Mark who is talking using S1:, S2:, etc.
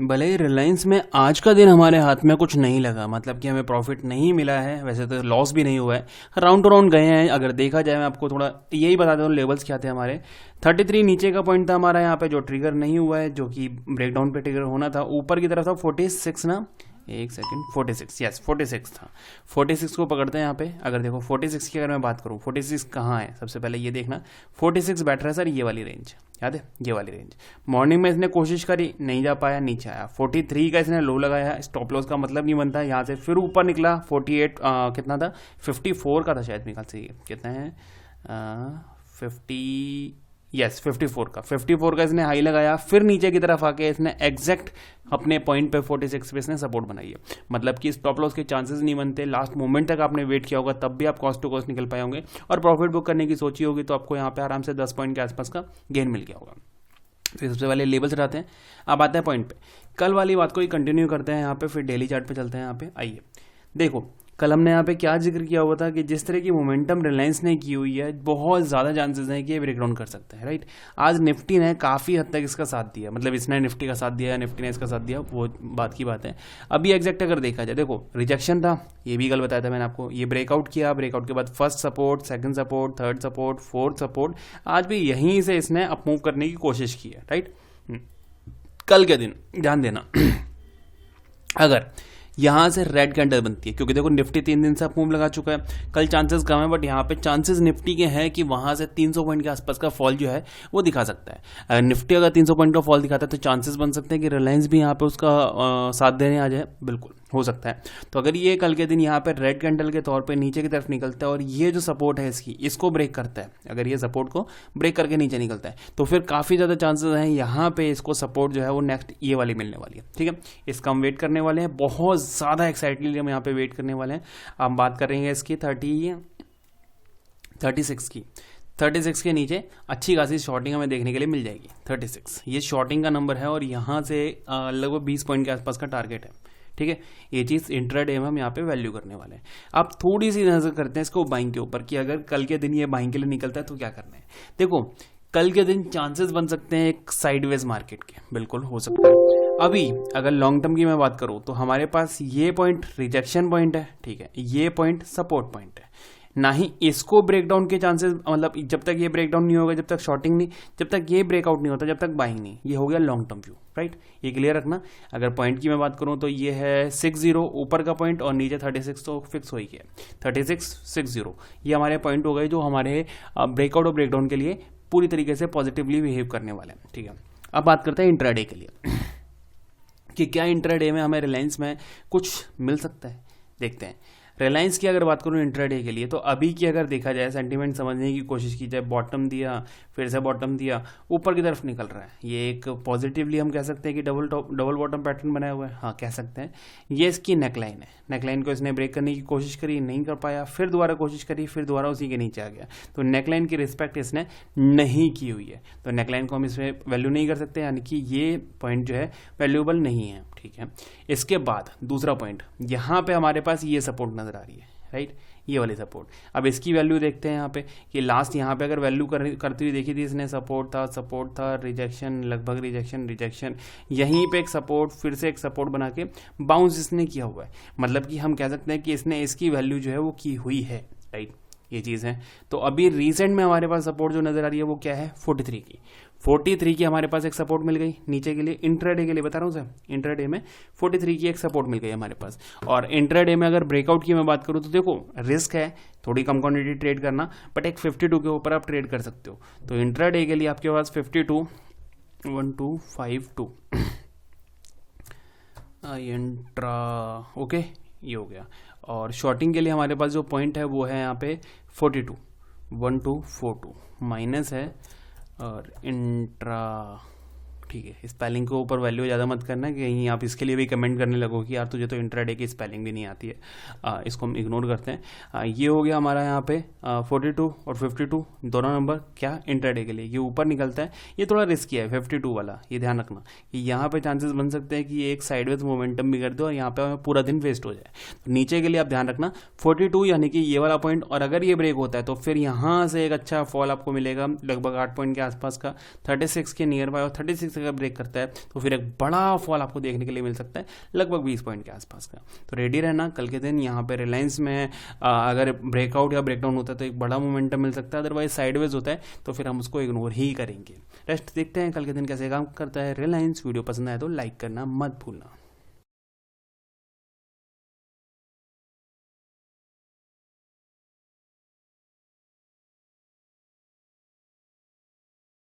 S1: भले ही रिलायंस में आज का दिन हमारे हाथ में कुछ नहीं लगा, मतलब कि हमें प्रॉफिट नहीं मिला है, वैसे तो लॉस भी नहीं हुआ है, राउंड टू राउंड गए हैं। अगर देखा जाए मैं आपको थोड़ा यही बता दूँ लेवल्स क्या थे हमारे। 33 नीचे का पॉइंट था हमारा यहाँ पे जो ट्रिगर नहीं हुआ है, जो कि ब्रेकडाउन पे ट्रिगर होना था। ऊपर की तरफ था 46 ना, एक सेकंड, 46, यस 46 था। 46 को पकड़ते हैं यहाँ पे। अगर देखो 46 की अगर मैं बात करूँ, 46 कहाँ है सबसे पहले ये देखना। 46 बैठ रहा है सर ये वाली रेंज, याद है ये वाली रेंज। मॉर्निंग में इसने कोशिश करी, नहीं जा पाया, नीचे आया। 43 का इसने लो लगाया, स्टॉप लॉस का मतलब नहीं बनता यहाँ से। फिर ऊपर निकला 48 कितना था, 54 का था शायद, मेरे ख्याल से ये कितना है 54 का इसने हाई लगाया। फिर नीचे की तरफ आके इसने एग्जैक्ट अपने पॉइंट पे 46 पे इसने सपोर्ट बनाई है। मतलब कि स्टॉप लॉस के चांसेस नहीं बनते। लास्ट मोमेंट तक आपने वेट किया होगा तब भी आप कॉस्ट टू कॉस्ट निकल पाए होंगे, और प्रॉफिट बुक करने की सोची होगी तो आपको यहाँ पे आराम से 10 पॉइंट के आसपास का गेन मिल गया होगा। फिर सबसे पहले लेबल्स हटाते हैं, अब आते हैं पॉइंट पे। कल वाली बात को ही कंटिन्यू करते हैं यहाँ पे, फिर डेली चार्ट पे चलते हैं। यहाँ पे आइए देखो, कल हमने यहाँ पे क्या जिक्र किया हुआ था कि जिस तरह की मोमेंटम रिलायंस ने की हुई है, बहुत ज़्यादा चांसेस हैं कि ये ब्रेकडाउन कर सकता है, राइट। आज निफ्टी ने काफ़ी हद तक इसका साथ दिया, मतलब इसने निफ्टी का साथ दिया या निफ्टी ने इसका साथ दिया, वो बात की बात है। अभी एग्जैक्ट अगर देखा जाए, देखो रिजेक्शन था, ये भी कल बताया था मैंने आपको। ये ब्रेकआउट किया, ब्रेकआउट के बाद first support, second support, third support, fourth support, आज भी यहीं से इसने अप मूव करने की कोशिश की है, राइट। कल के दिन ध्यान देना, अगर यहाँ से रेड कैंडल बनती है, क्योंकि देखो निफ्टी 3 दिन से अप मूव लगा चुका है, कल चांसेस कम है, बट यहाँ पे चांसेस निफ्टी के हैं कि वहाँ से 300 पॉइंट के आसपास का फॉल जो है वो दिखा सकता है। अगर निफ्टी अगर 300 पॉइंट का फॉल दिखाता है तो चांसेस बन सकते हैं कि रिलायंस भी यहाँ पे उसका साथ देने आ जाए, बिल्कुल हो सकता है। तो अगर ये कल के दिन यहाँ पे रेड कैंडल के तौर पे नीचे की तरफ निकलता है और ये जो सपोर्ट है इसको ब्रेक करता है, अगर ये सपोर्ट को ब्रेक करके नीचे निकलता है, तो फिर काफ़ी ज़्यादा चांसेस हैं यहाँ पे इसको सपोर्ट जो है वो नेक्स्ट ये वाली मिलने वाली है, ठीक है। इसका हम वेट करने वाले हैं, बहुत ज़्यादा एक्साइटली हम यहाँ पे वेट करने वाले हैं। हम बात करेंगे इसकी 36 के नीचे अच्छी खासी शॉर्टिंग हमें देखने के लिए मिल जाएगी। 36 ये शॉर्टिंग का नंबर है और यहाँ से लगभग 20 पॉइंट के आसपास का टारगेट है, ठीक है। ये चीज़ इंट्राडे में हम यहाँ पे वैल्यू करने वाले हैं। अब थोड़ी सी नजर करते हैं इसको बाइंग के ऊपर कि अगर कल के दिन ये बाइंग के लिए निकलता है तो क्या करना है। देखो कल के दिन चांसेस बन सकते हैं एक साइडवेज मार्केट के, बिल्कुल हो सकता है। अभी अगर लॉन्ग टर्म की मैं बात करूँ तो हमारे पास ये पॉइंट रिजेक्शन पॉइंट है, ठीक है, ये पॉइंट सपोर्ट पॉइंट है। ना ही इसको ब्रेकडाउन के चांसेस, मतलब जब तक ये ब्रेकडाउन नहीं होगा, जब तक शॉर्टिंग नहीं, जब तक ये ब्रेकआउट नहीं होता, जब तक बाइंग नहीं, ये हो गया लॉन्ग टर्म व्यू, राइट। ये क्लियर रखना। अगर पॉइंट की मैं बात करूं तो ये है 60 ऊपर का पॉइंट और नीचे 36 तो फिक्स हो ही गया। 3660 ये हमारे पॉइंट हो गए जो हमारे ब्रेकआउट और ब्रेकडाउन के लिए पूरी तरीके से पॉजिटिवली बिहेव करने वाले हैं, ठीक है। अब बात करते हैं इंट्राडे के लिए कि क्या इंट्राडे में हमें रिलायंस में कुछ मिल सकता है, देखते हैं। रिलायंस की अगर बात करूँ इंट्राडे के लिए, तो अभी की अगर देखा जाए, सेंटीमेंट समझने की कोशिश की जाए, बॉटम दिया, फिर से बॉटम दिया, ऊपर की तरफ निकल रहा है, ये एक पॉजिटिवली हम कह सकते हैं कि डबल बॉटम पैटर्न बनाया हुआ है, हाँ कह सकते हैं। ये इसकी नेकलाइन है, नेकलाइन को इसने ब्रेक करने की कोशिश करी, नहीं कर पाया, फिर दोबारा कोशिश करी, फिर दोबारा उसी के नीचे आ गया। तो नेकलाइन की रिस्पेक्ट इसने नहीं की हुई है, तो नेकलाइन को हम इसमें वैल्यू नहीं कर सकते, यानी कि ये पॉइंट जो है वैल्यूएबल नहीं है, ठीक है। इसके बाद दूसरा पॉइंट, यहाँ पे हमारे पास ये सपोर्ट नजर आ रही है, राइट, ये वाली सपोर्ट। अब इसकी वैल्यू देखते हैं यहाँ पे कि लास्ट यहाँ पे अगर वैल्यू करती हुई देखी थी इसने, सपोर्ट था, रिजेक्शन, लगभग रिजेक्शन, यहीं पे एक सपोर्ट, फिर से एक सपोर्ट बना के बाउंस इसने किया हुआ है। मतलब कि हम कह सकते हैं कि इसने इसकी वैल्यू जो है वो की हुई है, राइट, ये चीज़ है। तो अभी रिसेंट में हमारे पास सपोर्ट जो नजर आ रही है वो क्या है, 43 की हमारे पास एक सपोर्ट मिल गई नीचे के लिए। इंट्राडे के लिए बता रहा हूँ सर, इंट्राडे में 43 की एक सपोर्ट मिल गई हमारे पास। और इंट्राडे में अगर ब्रेकआउट की मैं बात करूँ तो देखो रिस्क है थोड़ी कम क्वांटिटी ट्रेड करना, बट एक 52 के ऊपर आप ट्रेड कर सकते हो। तो इंट्राडे के लिए आपके पास 52 1252 इंट्रा, ओके ये हो गया। और शॉर्टिंग के लिए हमारे पास जो पॉइंट है वो है यहाँ पे 42 1242 माइनस है, और इंट्रा, ठीक है। स्पेलिंग के ऊपर वैल्यू ज़्यादा मत करना कि कहीं आप इसके लिए भी कमेंट करने लगो कि यार तुझे तो इंट्राडे की स्पेलिंग भी नहीं आती है। इसको हम इग्नोर करते हैं। ये हो गया हमारा यहाँ पे 42 और 52 दोनों नंबर क्या इंट्राडे के लिए, ये ऊपर निकलता है, ये थोड़ा रिस्की है 52 वाला, ये ध्यान रखना कि यहाँ पे चांसेस बन सकते हैं कि ये एक साइडवेज मोमेंटम भी कर दो और यहाँ पे हमें पूरा दिन वेस्ट हो जाए। तो नीचे के लिए आप ध्यान रखना 42 यानी कि ये वाला पॉइंट, और अगर ये ब्रेक होता है तो फिर यहाँ से एक अच्छा फॉल आपको मिलेगा लगभग 8 पॉइंट के आसपास का 36 के नियर बाय, और 36 अगर ब्रेक करता है तो फिर एक बड़ा फॉल आपको देखने के लिए मिल सकता है, लगभग 20 पॉइंट के आसपास का। तो रेडी रहना, कल के दिन यहाँ पे रिलायंस में अगर ब्रेकआउट या ब्रेकडाउन होता है तो एक बड़ा मोमेंटम मिल सकता है, अदरवाइज साइडवेज होता है तो फिर हम उसको इग्नोर ही करेंगे। रेस्ट देखते हैं कल के दिन कैसे काम करता है रिलायंस। वीडियो पसंद आए तो लाइक करना मत भूलना।